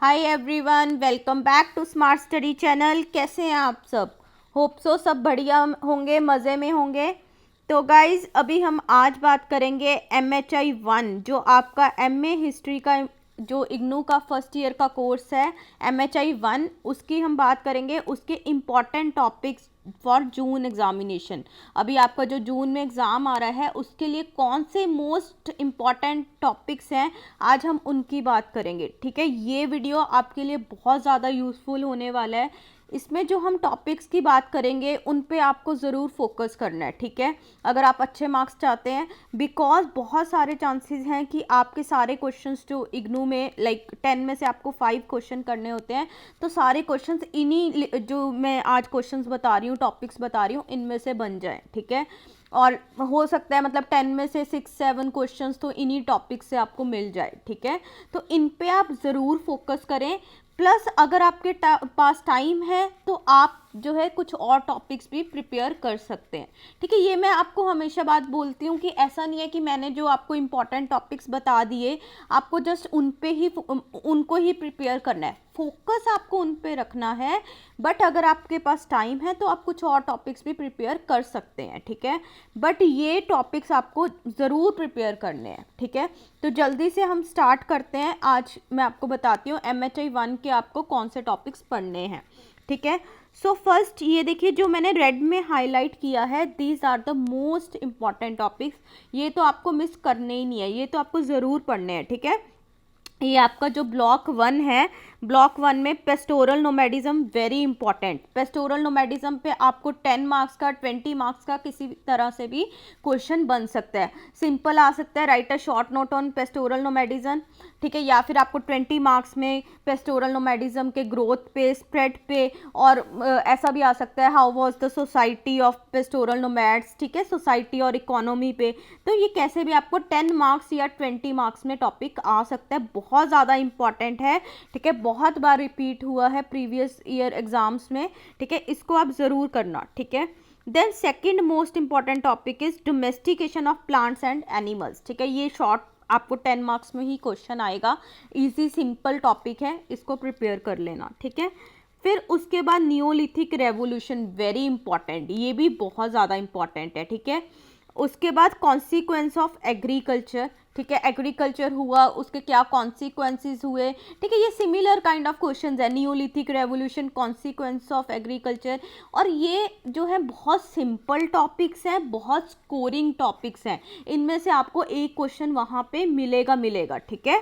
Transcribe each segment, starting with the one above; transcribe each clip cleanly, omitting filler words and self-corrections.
Hi everyone, welcome back to smart study channel. कैसे हैं आप सब? होप सो सब बढ़िया होंगे, मज़े में होंगे। तो गाइज अभी हम आज बात करेंगे MHI 1 जो आपका MA हिस्ट्री का जो इग्नू का फर्स्ट ईयर का कोर्स है MHI 1, उसकी हम बात करेंगे, उसके important topics for June examination. अभी आपका जो जून में एग्ज़ाम आ रहा है उसके लिए कौन से मोस्ट इम्पॉर्टेंट टॉपिक्स हैं, आज हम उनकी बात करेंगे। ठीक है, ये वीडियो आपके लिए बहुत ज़्यादा यूज़फुल होने वाला है। इसमें जो हम टॉपिक्स की बात करेंगे उन पे आपको ज़रूर फोकस करना है। ठीक है, अगर आप अच्छे मार्क्स चाहते हैं, बिकॉज बहुत सारे चांसेस हैं कि आपके सारे क्वेश्चंस जो इग्नू में लाइक 10 में से आपको 5 क्वेश्चन करने होते हैं, तो सारे क्वेश्चंस इन्हीं जो मैं आज क्वेश्चंस बता रही हूँ, टॉपिक्स बता रही हूँ, इनमें से बन जाएं। ठीक है, और हो सकता है मतलब 10 में से 6-7 क्वेश्चंस तो इन्हीं टॉपिक से आपको मिल जाए। ठीक है, तो इन पे आप ज़रूर फोकस करें। प्लस अगर आपके पास टाइम है तो आप जो है कुछ और टॉपिक्स भी प्रिपेयर कर सकते हैं। ठीक है, ये मैं आपको हमेशा बात बोलती हूँ कि ऐसा नहीं है कि मैंने जो आपको इम्पॉर्टेंट टॉपिक्स बता दिए, आपको जस्ट उनको ही प्रिपेयर करना है, फोकस आपको उन पे रखना है। बट अगर आपके पास टाइम है तो आप कुछ और टॉपिक्स भी प्रिपेयर कर सकते हैं। ठीक है, बट ये टॉपिक्स आपको ज़रूर प्रिपेयर करने हैं। ठीक है, तो जल्दी से हम स्टार्ट करते हैं। आज मैं आपको बताती हूँ MHI 1 के आपको कौन से टॉपिक्स पढ़ने हैं। ठीक है, सो फर्स्ट ये देखिए, जो मैंने रेड में हाईलाइट किया है, these are the most important topics. ये तो आपको मिस करने ही नहीं है, ये तो आपको ज़रूर पढ़ने हैं। ठीक है, ये आपका जो ब्लॉक 1 है, ब्लॉक 1 में पेस्टोरल नोमैडिज्म वेरी इंपॉर्टेंट। पेस्टोरल नोमैडिज्म पे आपको 10 मार्क्स का, 20 मार्क्स का किसी तरह से भी क्वेश्चन बन सकता है। सिंपल आ सकता है, write a short note on pastoral nomadism. ठीक है, या फिर आपको 20 मार्क्स में पेस्टोरल नोमैडिज्म के ग्रोथ पे, स्प्रेड पे, और ऐसा भी आ सकता है how was the society of pastoral nomads. ठीक है, सोसाइटी और इकोनॉमी पे। तो ये कैसे भी आपको 10 मार्क्स या 20 मार्क्स में टॉपिक आ सकता है, बहुत ज़्यादा इंपॉर्टेंट है। ठीक है, बहुत बार रिपीट हुआ है प्रीवियस ईयर एग्जाम्स में। ठीक है, इसको आप ज़रूर करना। ठीक है, then second most important topic is domestication of plants and animals. ठीक है, ये शॉर्ट आपको 10 मार्क्स में ही क्वेश्चन आएगा, इजी सिंपल टॉपिक है, इसको प्रिपेयर कर लेना। ठीक है, फिर उसके बाद नियोलिथिक रेवोल्यूशन वेरी इंपॉर्टेंट, ये भी बहुत ज़्यादा इंपॉर्टेंट है। ठीक है, उसके बाद कॉन्सिक्वेंस ऑफ एग्रीकल्चर। ठीक है, एग्रीकल्चर हुआ, उसके क्या कॉन्सिक्वेंसेस हुए। ठीक है, ये सिमिलर काइंड ऑफ क्वेश्चंस है, Neolithic revolution, consequence of agriculture. और ये जो है बहुत सिंपल टॉपिक्स हैं, बहुत स्कोरिंग टॉपिक्स हैं, इनमें से आपको एक क्वेश्चन वहाँ पे मिलेगा। ठीक है,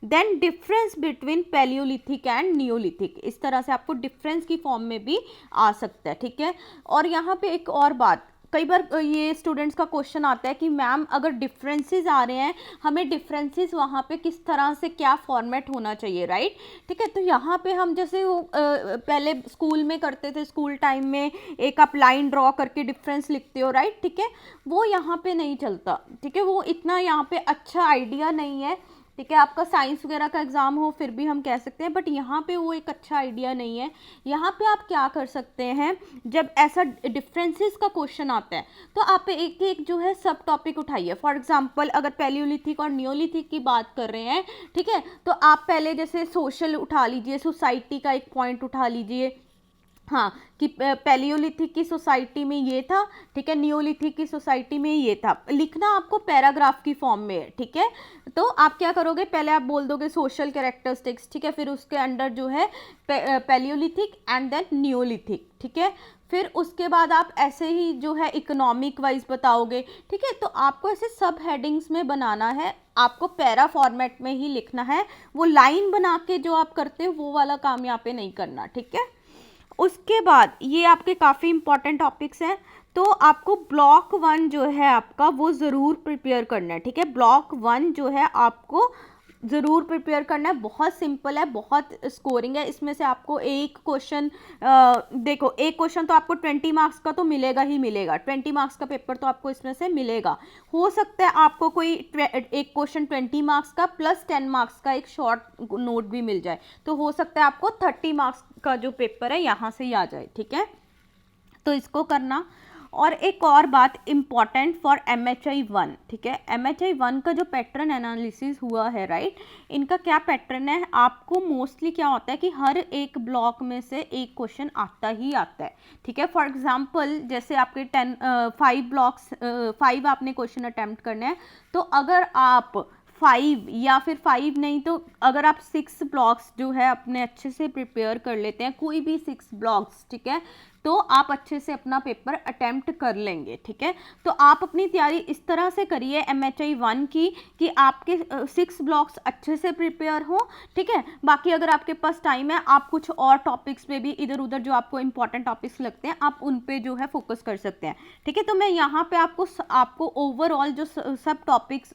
then difference between palaeolithic and neolithic, इस तरह से आपको डिफरेंस की फॉर्म में भी आ सकता है। ठीक है, और यहाँ पे एक और बात, कई बार ये स्टूडेंट्स का क्वेश्चन आता है कि मैम अगर डिफरेंसेस आ रहे हैं, हमें डिफरेंसेस वहाँ पे किस तरह से क्या फॉर्मेट होना चाहिए, राइट। ठीक है, तो यहाँ पे हम जैसे वो पहले स्कूल में करते थे, स्कूल टाइम में एक आप लाइन ड्रॉ करके डिफरेंस लिखते हो, राइट। ठीक है, वो यहाँ पे नहीं चलता। ठीक है, वो इतना यहाँ पे अच्छा आइडिया नहीं है। ठीक है, आपका साइंस वगैरह का एग्जाम हो फिर भी हम कह सकते हैं, बट यहाँ पे वो एक अच्छा आइडिया नहीं है। यहाँ पे आप क्या कर सकते हैं, जब ऐसा डिफरेंसेस का क्वेश्चन आता है तो आप एक एक जो है सब टॉपिक उठाइए। फॉर एग्जांपल अगर पैलियोलिथिक और नियोलिथिक की बात कर रहे हैं, ठीक है, तो आप पहले जैसे सोशल उठा लीजिए, सोसाइटी का एक पॉइंट उठा लीजिए, हाँ, कि पैलियोलिथिक की सोसाइटी में ये था। ठीक है, नियोलिथिक की सोसाइटी में ये था। लिखना आपको पैराग्राफ की फॉर्म में है। ठीक है, तो आप क्या करोगे, पहले आप बोल दोगे सोशल कैरेक्टरिस्टिक्स। ठीक है, फिर उसके अंडर जो है पैलियोलिथिक एंड देन नियोलिथिक। ठीक है, फिर उसके बाद आप ऐसे ही जो है इकोनॉमिक वाइज बताओगे। ठीक है, तो आपको ऐसे सब हेडिंग्स में बनाना है, आपको पैरा फॉर्मेट में ही लिखना है। वो लाइन बना के जो आप करते हो वो वाला काम यहाँ पे नहीं करना। ठीक है, उसके बाद ये आपके काफ़ी इंपॉर्टेंट टॉपिक्स हैं, तो आपको ब्लॉक 1 जो है आपका वो ज़रूर प्रिपेयर करना है। ठीक है, ब्लॉक 1 जो है आपको ज़रूर प्रिपेयर करना है, बहुत सिंपल है, बहुत स्कोरिंग है। इसमें से आपको एक क्वेश्चन, देखो एक क्वेश्चन तो आपको 20 मार्क्स का तो मिलेगा ही मिलेगा, 20 मार्क्स का पेपर तो आपको इसमें से मिलेगा। हो सकता है आपको कोई एक क्वेश्चन 20 मार्क्स का प्लस 10 मार्क्स का एक शॉर्ट नोट भी मिल जाए, तो हो सकता है आपको 30 मार्क्स का जो पेपर है यहाँ से ही आ जाए। ठीक है, तो इसको करना। और एक और बात इम्पॉर्टेंट फॉर MHI-1, ठीक है, MHI-1 का जो पैटर्न एनालिसिस हुआ है, राइट, इनका क्या पैटर्न है, आपको मोस्टली क्या होता है कि हर एक ब्लॉक में से एक क्वेश्चन आता ही आता है, ठीक है। फॉर एग्जांपल जैसे आपके 5 आपने क्वेश्चन अटेम्प्ट करने हैं, तो अगर आप 5 या फिर 5 नहीं तो अगर आप 6 ब्लॉक्स जो है अपने अच्छे से प्रिपेयर कर लेते हैं, कोई भी 6 ब्लॉक्स, ठीक है, तो आप अच्छे से अपना पेपर अटेम्प्ट कर लेंगे, ठीक है। तो आप अपनी तैयारी इस तरह से करिए MHI-1 की कि आपके 6 ब्लॉक्स अच्छे से प्रिपेयर हो, ठीक है। बाकी अगर आपके पास टाइम है, आप कुछ और टॉपिक्स पे भी इधर उधर जो आपको इंपॉर्टेंट टॉपिक्स लगते हैं, आप उन पे जो है फोकस कर सकते हैं, ठीक है। तो मैं यहाँ पे आपको ओवरऑल जो सब टॉपिक्स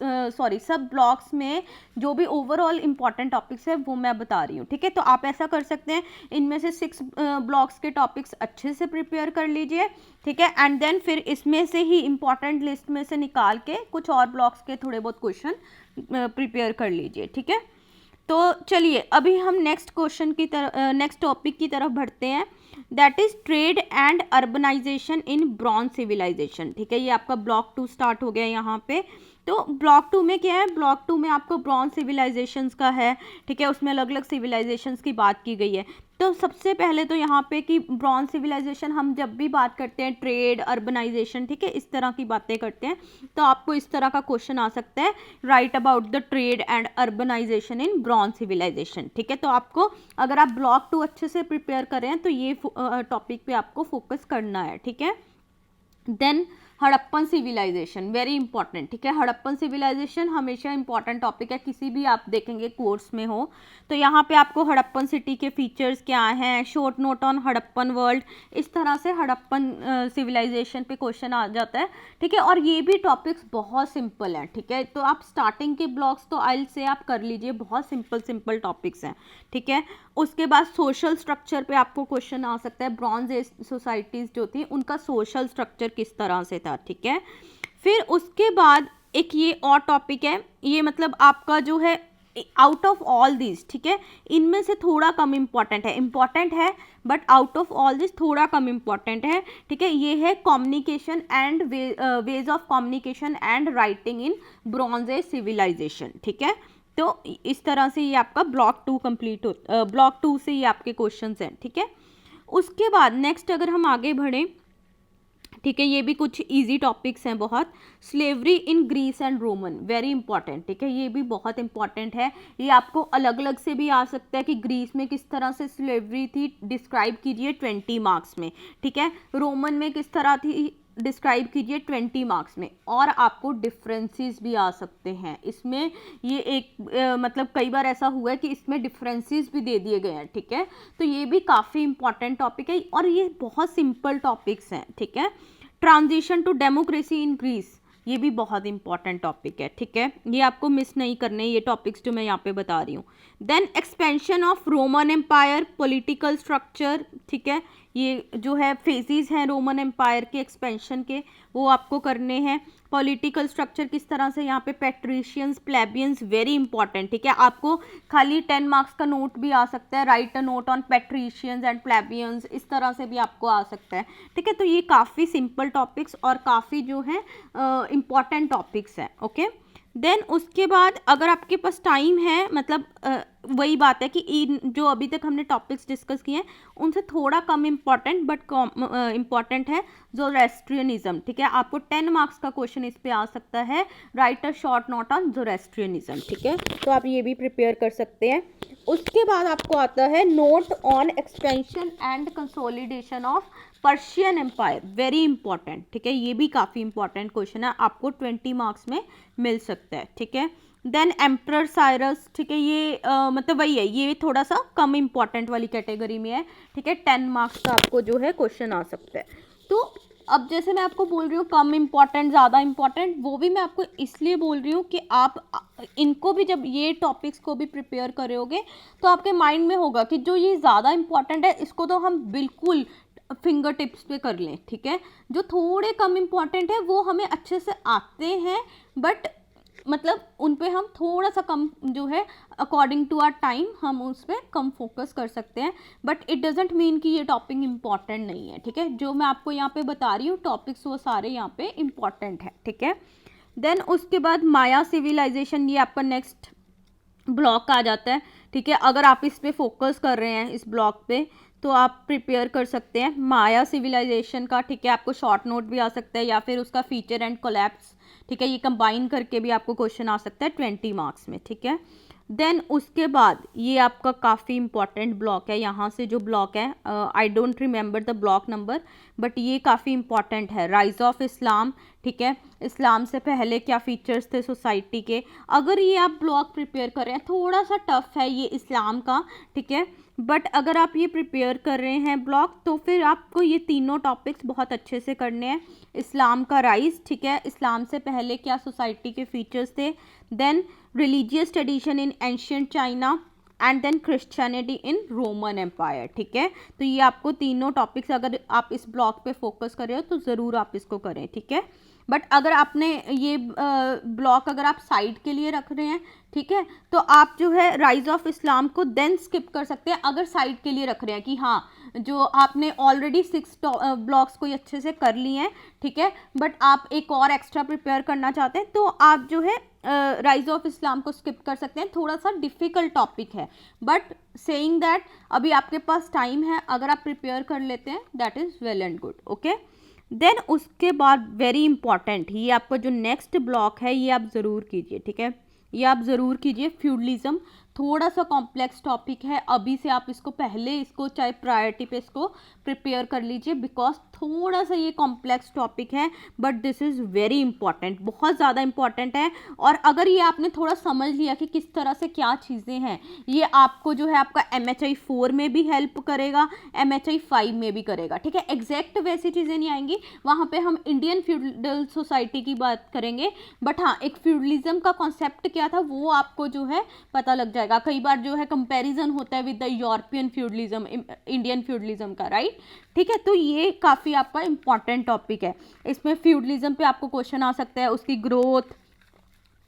सब ब्लॉक्स में जो भी ओवरऑल इंपॉर्टेंट टॉपिक्स है वो मैं बता रही हूँ, ठीक है। तो आप ऐसा कर सकते हैं, इनमें से 6 ब्लॉक्स के टॉपिक्स अच्छे से प्रिपेयर कर लीजिए, ठीक है, एंड देन फिर इसमें से ही इंपॉर्टेंट लिस्ट में से निकाल के कुछ और ब्लॉक्स के थोड़े बहुत क्वेश्चन प्रिपेयर कर लीजिए, ठीक है। तो चलिए अभी हम नेक्स्ट टॉपिक की तरफ बढ़ते हैं, that is trade and urbanisation in bronze civilisation, ठीक है। ये आपका ब्लॉक 2 स्टार्ट हो गया यहाँ पे। तो ब्लॉक 2 में क्या है, ब्लॉक 2 में आपको ब्रॉन्ज सिविलाइजेशंस का है, ठीक है, उसमें अलग अलग सिविलाइजेशंस की बात की गई है। तो सबसे पहले तो यहाँ पे कि ब्रॉन्ज सिविलाइजेशन, हम जब भी बात करते हैं ट्रेड अर्बनाइजेशन, ठीक है, इस तरह की बातें करते हैं, तो आपको इस तरह का क्वेश्चन आ सकता है, write about the trade and urbanisation in bronze civilisation, ठीक है। तो आपको अगर आप ब्लॉक 2 अच्छे से प्रिपेयर करें तो ये टॉपिक पे आपको फोकस करना है, ठीक है। Then Harappan civilisation, very important, ठीक है। हड़प्पन सिविलाइजेशन हमेशा इंपॉर्टेंट टॉपिक है, किसी भी आप देखेंगे कोर्स में हो तो यहाँ पे आपको हड़प्पन सिटी के फीचर्स क्या हैं, short note on Harappan world, इस तरह से हड़प्पन सिविलाइजेशन पे क्वेश्चन आ जाता है, ठीक है। और ये भी टॉपिक्स बहुत सिंपल हैं, ठीक है। तो आप स्टार्टिंग के ब्लॉक्स तो आइल से आप कर लीजिए, बहुत सिंपल टॉपिक्स हैं, ठीक है। उसके बाद सोशल स्ट्रक्चर पे आपको क्वेश्चन आ सकता है, ब्रॉन्ज एज सोसाइटीज़ जो थी उनका सोशल स्ट्रक्चर किस तरह से था, ठीक है। फिर उसके बाद एक ये और टॉपिक है, ये मतलब आपका जो है आउट ऑफ ऑल दिस, ठीक है, इनमें से थोड़ा कम इम्पॉर्टेंट है but out of all this थोड़ा कम इम्पॉर्टेंट है, ठीक है। ये है communication and ways of communication and writing in bronze age civilisation, ठीक है। तो इस तरह से ये आपका ब्लॉक 2 कंप्लीट हो, ब्लॉक 2 से ये आपके क्वेश्चंस हैं, ठीक है। उसके बाद नेक्स्ट अगर हम आगे बढ़ें, ठीक है, ये भी कुछ इजी टॉपिक्स हैं बहुत, slavery in Greece and Roman, very important, ठीक है, ये भी बहुत इंपॉर्टेंट है। ये आपको अलग अलग से भी आ सकता है कि ग्रीस में किस तरह से स्लेवरी थी, डिस्क्राइब कीजिए 20 मार्क्स में, ठीक है। रोमन में किस तरह थी, डिस्क्राइब कीजिए 20 मार्क्स में। और आपको डिफरेंसेस भी आ सकते हैं इसमें, ये एक मतलब कई बार ऐसा हुआ है कि इसमें डिफरेंसेस भी दे दिए गए हैं, ठीक है। तो ये भी काफ़ी इंपॉर्टेंट टॉपिक है और ये बहुत सिंपल टॉपिक्स हैं, ठीक है। Transition to democracy in Greece, ये भी बहुत इंपॉर्टेंट टॉपिक है, ठीक है, ये आपको मिस नहीं करने ये टॉपिक्स जो मैं यहाँ पे बता रही हूँ। Then expansion of Roman empire, political structure, ठीक है, ये जो है फेजेस हैं रोमन एम्पायर के एक्सपेंशन के, वो आपको करने हैं। पॉलिटिकल स्ट्रक्चर किस तरह से, यहाँ पे पैट्रिशियंस, प्लेबियंस, वेरी इंपॉर्टेंट, ठीक है। आपको खाली 10 मार्क्स का नोट भी आ सकता है, write a note on patricians and plebeians, इस तरह से भी आपको आ सकता है, ठीक है। तो ये काफ़ी सिंपल टॉपिक्स और काफ़ी जो है इंपॉर्टेंट टॉपिक्स हैं, ओके। देन उसके बाद अगर आपके पास टाइम है, मतलब वही बात है कि जो अभी तक हमने टॉपिक्स डिस्कस किए हैं उनसे थोड़ा कम इम्पॉर्टेंट बट इम्पॉर्टेंट है ज़ोरेस्ट्रियनिज्म, ठीक है। आपको 10 मार्क्स का क्वेश्चन इस पे आ सकता है, write a short note on Zoroastrianism, ठीक है। तो आप ये भी प्रिपेयर कर सकते हैं। उसके बाद आपको आता है note on expansion and consolidation of Persian empire, very important, ठीक है, ये भी काफ़ी इंपॉर्टेंट क्वेश्चन है, आपको 20 मार्क्स में मिल सकता है, ठीक है। देन एम्परर साइरस, ठीक है, ये मतलब वही है, ये थोड़ा सा कम इंपॉर्टेंट वाली कैटेगरी में है, ठीक है, 10 मार्क्स का आपको जो है क्वेश्चन आ सकता है। तो अब जैसे मैं आपको बोल रही हूँ कम इम्पॉर्टेंट ज़्यादा इम्पॉर्टेंट, वो भी मैं आपको इसलिए बोल रही हूँ कि आप इनको भी जब ये टॉपिक्स को भी प्रिपेयर करोगे तो आपके माइंड में होगा कि जो ये ज़्यादा इम्पॉर्टेंट है इसको तो हम बिल्कुल फिंगर टिप्स पे कर लें, ठीक है। जो थोड़े कम इम्पॉर्टेंट है वो हमें अच्छे से आते हैं बट मतलब उन पे हम थोड़ा सा कम जो है अकॉर्डिंग टू आवर टाइम हम उस पर कम फोकस कर सकते हैं, बट इट डजेंट मीन कि ये टॉपिक इम्पॉर्टेंट नहीं है, ठीक है। जो मैं आपको यहाँ पे बता रही हूँ टॉपिक्स वो सारे यहाँ पे इम्पॉर्टेंट है, ठीक है। देन उसके बाद माया सिविलाइजेशन, ये आपका नेक्स्ट ब्लॉक आ जाता है, ठीक है। अगर आप इस पे फोकस कर रहे हैं इस ब्लॉक पे तो आप प्रिपेयर कर सकते हैं माया सिविलाइजेशन का, ठीक है। आपको शॉर्ट नोट भी आ सकता है या फिर उसका फीचर एंड कोलैप्स, ठीक है। ये कंबाइन करके भी आपको क्वेश्चन आ सकता है 20 मार्क्स में, ठीक है। देन उसके बाद ये आपका काफ़ी इंपॉर्टेंट ब्लॉक है, यहाँ से जो ब्लॉक है I don't remember the block number, but ये काफ़ी इंपॉर्टेंट है, राइज ऑफ इस्लाम, ठीक है। इस्लाम से पहले क्या फीचर्स थे सोसाइटी के। अगर ये आप ब्लॉक प्रिपेयर कर रहे हैं, थोड़ा सा टफ है ये इस्लाम का, ठीक है, बट अगर आप ये प्रिपेयर कर रहे हैं ब्लॉक तो फिर आपको ये तीनों टॉपिक्स बहुत अच्छे से करने हैं। इस्लाम का राइज, ठीक है, इस्लाम से पहले क्या सोसाइटी के फीचर्स थे, then religious tradition in ancient China and then Christianity in Roman empire, ठीक है। तो ये आपको तीनों टॉपिक्स अगर आप इस ब्लॉक पे फोकस कर रहे हो तो ज़रूर आप इसको करें, ठीक है। बट अगर आपने ये ब्लॉक अगर आप साइड के लिए रख रहे हैं, ठीक है, तो आप जो है राइज ऑफ इस्लाम को देन स्किप कर सकते हैं अगर साइड के लिए रख रहे हैं कि हाँ जो आपने ऑलरेडी 6 ब्लॉक्स कोई अच्छे से कर लिए हैं, ठीक है, बट आप एक और एक्स्ट्रा प्रिपेयर करना चाहते हैं तो आप जो है राइज ऑफ इस्लाम को स्किप कर सकते हैं। थोड़ा सा डिफ़िकल्ट टॉपिक है, बट सेइंग दैट अभी आपके पास टाइम है, अगर आप प्रिपेयर कर लेते हैं that is well and good, okay. Then उसके बाद वेरी इंपॉर्टेंट ये आपका जो नेक्स्ट ब्लॉक है ये आप ज़रूर कीजिए, ठीक है, ये आप ज़रूर कीजिए। फ्यूडलिज्म थोड़ा सा कॉम्प्लेक्स टॉपिक है, अभी से आप इसको पहले इसको चाहे प्रायोरिटी पे इसको प्रिपेयर कर लीजिए, बिकॉज थोड़ा सा ये कॉम्प्लेक्स टॉपिक है, but this is very important, बहुत ज़्यादा इंपॉर्टेंट है। और अगर ये आपने थोड़ा समझ लिया कि किस तरह से क्या चीज़ें हैं, ये आपको जो है आपका MHI 4 में भी हेल्प करेगा, MHI 5 में भी करेगा, ठीक है। एग्जैक्ट वैसी चीज़ें नहीं आएंगी, वहाँ पे हम इंडियन फ्यूडल सोसाइटी की बात करेंगे, बट हाँ एक फ्यूडलिज्म का कॉन्सेप्ट क्या था वो आपको जो है पता लग जाएगा। कई बार जो है कंपैरिजन होता है with the European feudalism, Indian feudalism का, राइट, ठीक है। तो ये काफ़ी आपका इंपॉर्टेंट टॉपिक है, इसमें फ्यूडलिज्म पे आपको क्वेश्चन आ सकता है, उसकी ग्रोथ।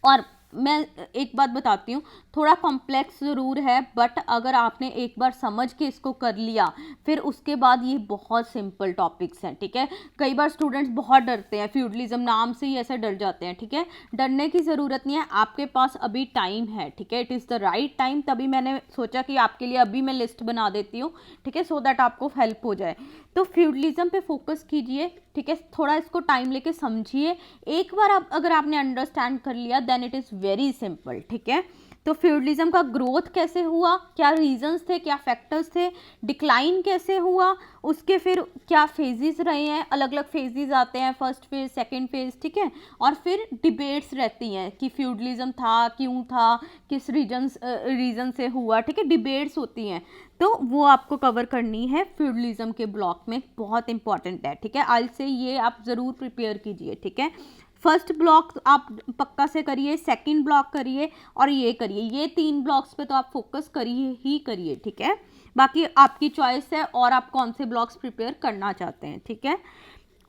और मैं एक बात बताती हूँ, थोड़ा कॉम्प्लेक्स ज़रूर है, बट अगर आपने एक बार समझ के इसको कर लिया फिर उसके बाद ये बहुत सिंपल टॉपिक्स हैं, ठीक है। कई बार स्टूडेंट्स बहुत डरते हैं, फ्यूडलिज्म नाम से ही ऐसे डर जाते हैं, ठीक है। डरने की ज़रूरत नहीं है, आपके पास अभी टाइम है, ठीक है, it is the right time. तभी मैंने सोचा कि आपके लिए अभी मैं लिस्ट बना देती हूँ, ठीक है, सो दैट आपको हेल्प हो जाए। तो फ्यूडलिज्म पे फोकस कीजिए, ठीक है, थोड़ा इसको टाइम लेके समझिए। एक बार आप अगर आपने अंडरस्टैंड कर लिया then it is very simple, ठीक है। तो फ्यूडलिज्म का ग्रोथ कैसे हुआ, क्या रीजंस थे, क्या फैक्टर्स थे, डिक्लाइन कैसे हुआ, उसके फिर क्या फेजेस रहे हैं, अलग अलग फेजेस आते हैं, फर्स्ट फेज, सेकंड फेज, ठीक है। और फिर डिबेट्स रहती हैं कि फ्यूडलिज्म था, क्यों था, किस रीजन से हुआ, ठीक है, डिबेट्स होती हैं, तो वो आपको कवर करनी है फ्यूडलिज्म के ब्लॉक में, बहुत इंपॉर्टेंट है, ठीक है। आज से ये आप ज़रूर प्रिपेयर कीजिए, ठीक है। फर्स्ट ब्लॉक आप पक्का से करिए, सेकंड ब्लॉक करिए और ये करिए, ये 3 ब्लॉक्स पे तो आप फोकस करिए ही करिए, ठीक है। बाकी आपकी चॉइस है और आप कौन से ब्लॉक्स प्रिपेयर करना चाहते हैं, ठीक है।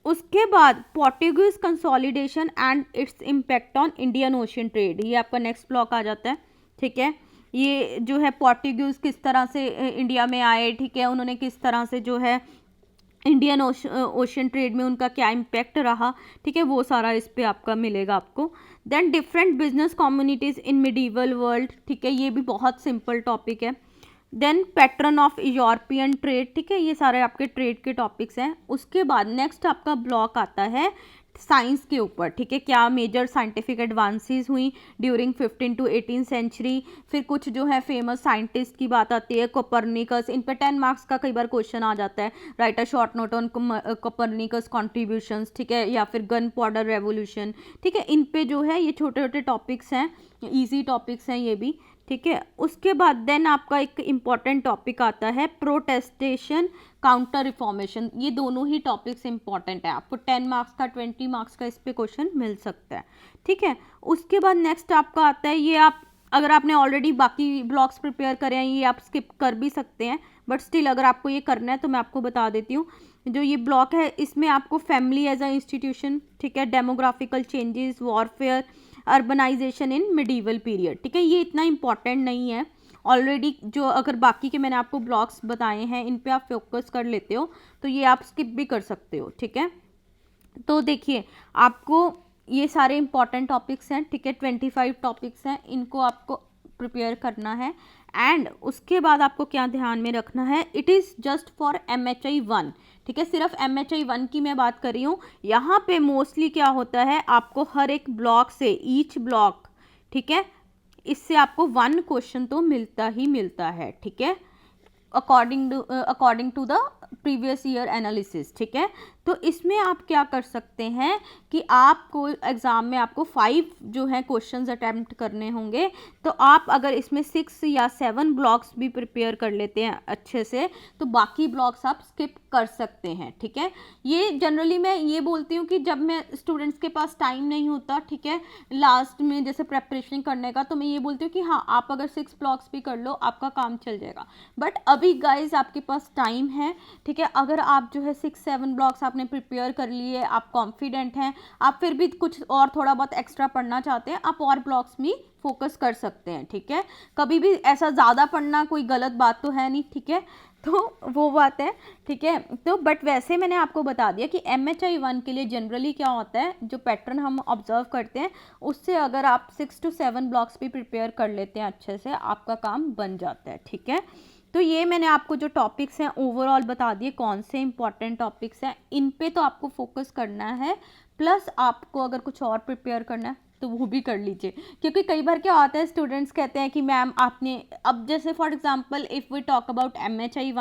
उसके बाद Portuguese consolidation and its impact on Indian ocean trade, ये आपका नेक्स्ट ब्लॉक आ जाता है, ठीक है। ये जो है पोर्टुगीज किस तरह से इंडिया में आए, ठीक है, उन्होंने किस तरह से जो है इंडियन ओशियन ट्रेड में उनका क्या इम्पैक्ट रहा, ठीक है, वो सारा इस पे आपका मिलेगा आपको। Then different business communities in medieval world, ठीक है, ये भी बहुत सिंपल टॉपिक है। Then pattern of European trade, ठीक है, ये सारे आपके ट्रेड के टॉपिक्स हैं। उसके बाद नेक्स्ट आपका ब्लॉक आता है साइंस के ऊपर, ठीक है, क्या मेजर साइंटिफिक एडवांसेस हुई ड्यूरिंग 15 to 18 सेंचुरी। फिर कुछ जो है फेमस साइंटिस्ट की बात आती है, कोपरनिकस, इन पे 10 मार्क्स का कई बार क्वेश्चन आ जाता है, write a short note on Copernicus contributions, ठीक है, या फिर गन पाउडर रेवोल्यूशन, ठीक है, इन पे जो है ये छोटे छोटे टॉपिक्स हैं, ईजी टॉपिक्स हैं ये भी, ठीक है। उसके बाद देन आपका एक इम्पॉर्टेंट टॉपिक आता है प्रोटेस्टेशन काउंटर रिफॉर्मेशन, ये दोनों ही टॉपिक्स इंपॉर्टेंट है, आपको 10 मार्क्स का 20 मार्क्स का इस पे क्वेश्चन मिल सकता है, ठीक है। उसके बाद नेक्स्ट आपका आता है, ये आप अगर आपने ऑलरेडी बाकी ब्लॉक्स प्रिपेयर करे हैं ये आप स्किप कर भी सकते हैं, बट स्टिल अगर आपको ये करना है तो मैं आपको बता देती हूँ। जो ये ब्लॉक है इसमें आपको फैमिली एज अ इंस्टीट्यूशन, ठीक है, डेमोग्राफिकल चेंजेस, वॉरफेयर, अर्बनाइजेशन इन मिडीवल पीरियड, ठीक है। ये इतना इंपॉर्टेंट नहीं है, ऑलरेडी जो अगर बाकी के मैंने आपको ब्लॉक्स बताए हैं इन पे आप फोकस कर लेते हो तो ये आप स्किप भी कर सकते हो, ठीक है। तो देखिए आपको ये सारे इंपॉर्टेंट टॉपिक्स हैं, ठीक है, 25 टॉपिक्स हैं, इनको आपको प्रिपेयर करना है। एंड उसके बाद आपको क्या ध्यान में रखना है, it is just for MHI 1, ठीक है, सिर्फ MHI 1 की मैं बात कर रही हूँ। यहाँ पे मोस्टली क्या होता है, आपको हर एक ब्लॉक से, ईच ब्लॉक, ठीक है, इससे आपको 1 क्वेश्चन तो मिलता ही मिलता है, ठीक है, according to the previous year analysis, ठीक है। तो इसमें आप क्या कर सकते हैं कि आपको एग्ज़ाम में आपको 5 जो है क्वेश्चंस अटैम्प्ट करने होंगे, तो आप अगर इसमें 6 या 7 ब्लॉक्स भी प्रिपेयर कर लेते हैं अच्छे से तो बाकी ब्लॉक्स आप स्किप कर सकते हैं, ठीक है। ये जनरली मैं ये बोलती हूँ कि जब मैं स्टूडेंट्स के पास टाइम नहीं होता, ठीक है, लास्ट में जैसे प्रेपरेशन करने का, तो मैं ये बोलती हूँ कि हाँ आप अगर 6 ब्लॉक्स भी कर लो आपका काम चल जाएगा। बट अभी गाइज आपके पास टाइम है, ठीक है, अगर आप जो है 6-7 ब्लॉक्स आपने प्रिपेयर कर लिए, आप कॉन्फिडेंट हैं, आप फिर भी कुछ और थोड़ा बहुत एक्स्ट्रा पढ़ना चाहते हैं, आप और ब्लॉक्स में फोकस कर सकते हैं, ठीक है। कभी भी ऐसा ज़्यादा पढ़ना कोई गलत बात तो है नहीं, ठीक है, तो वो बात है, ठीक है। तो बट वैसे मैंने आपको बता दिया कि MHI 1 के लिए जनरली क्या होता है, जो पैटर्न हम ऑब्जर्व करते हैं उससे अगर आप 6 to 7 ब्लॉक्स भी प्रिपेयर कर लेते हैं अच्छे से, आपका काम बन जाता है, ठीक है। तो ये मैंने आपको जो टॉपिक्स हैं ओवरऑल बता दिए, कौन से इंपॉर्टेंट टॉपिक्स हैं, इन पे तो आपको फोकस करना है, प्लस आपको अगर कुछ और प्रिपेयर करना है तो वो भी कर लीजिए। क्योंकि कई बार क्या होता है, स्टूडेंट्स कहते हैं कि मैम आपने, अब जैसे for example if we talk about MHI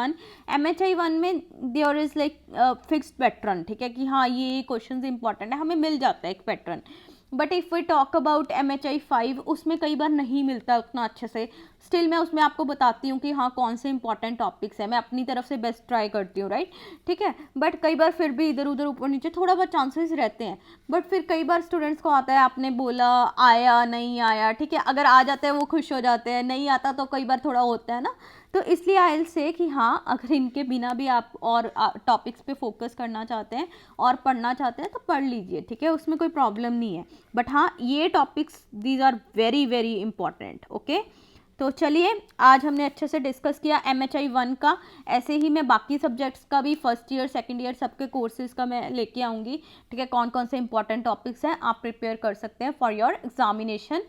1 में there is like fixed pattern, ठीक है, कि हाँ ये क्वेश्चंस इंपॉर्टेंट है, हमें मिल जाता है एक pattern. But if we talk about MHI 5 उसमें कई बार नहीं मिलता उतना अच्छे से, स्टिल मैं उसमें आपको बताती हूँ कि हाँ कौन से इंपॉर्टेंट टॉपिक्स हैं, मैं अपनी तरफ से बेस्ट ट्राई करती हूँ, राइट, ठीक है। बट कई बार फिर भी इधर उधर ऊपर नीचे थोड़ा बहुत चांसेस रहते हैं। बट फिर कई बार स्टूडेंट्स को आता है, आपने बोला आया नहीं आया, ठीक है, अगर आ जाता है वो खुश हो जाते हैं, नहीं आता तो कई बार थोड़ा होता है ना। तो इसलिए आई विल से कि हाँ अगर इनके बिना भी आप और टॉपिक्स पे फोकस करना चाहते हैं और पढ़ना चाहते हैं तो पढ़ लीजिए, ठीक है, उसमें कोई प्रॉब्लम नहीं है। बट हाँ ये topics these are very very important, okay. तो चलिए आज हमने अच्छे से डिस्कस किया MHI 1 का, ऐसे ही मैं बाकी सब्जेक्ट्स का भी फर्स्ट ईयर सेकंड ईयर सबके कोर्सेज का मैं लेके आऊँगी, ठीक है, कौन कौन से इंपॉर्टेंट टॉपिक्स हैं आप प्रिपेयर कर सकते हैं फॉर योर एग्जामिनेशन।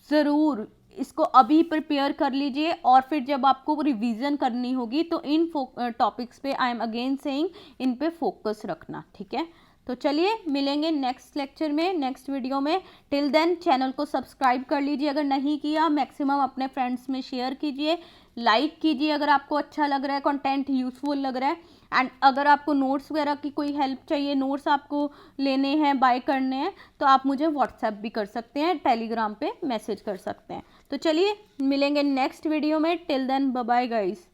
ज़रूर इसको अभी प्रिपेयर कर लीजिए और फिर जब आपको रिवीजन करनी होगी तो इन टॉपिक्स पे I am again saying in पे फोकस रखना, ठीक है। तो चलिए मिलेंगे नेक्स्ट लेक्चर में, नेक्स्ट वीडियो में। टिल देन चैनल को सब्सक्राइब कर लीजिए अगर नहीं किया, मैक्सिमम अपने फ्रेंड्स में शेयर कीजिए, लाइक कीजिए अगर आपको अच्छा लग रहा है, कंटेंट यूजफुल लग रहा है। एंड अगर आपको नोट्स वगैरह की कोई हेल्प चाहिए, नोट्स आपको लेने हैं, बाय करने हैं, तो आप मुझे व्हाट्सएप भी कर सकते हैं, टेलीग्राम पे मैसेज कर सकते हैं। तो चलिए मिलेंगे नेक्स्ट वीडियो में, till then bye bye guys.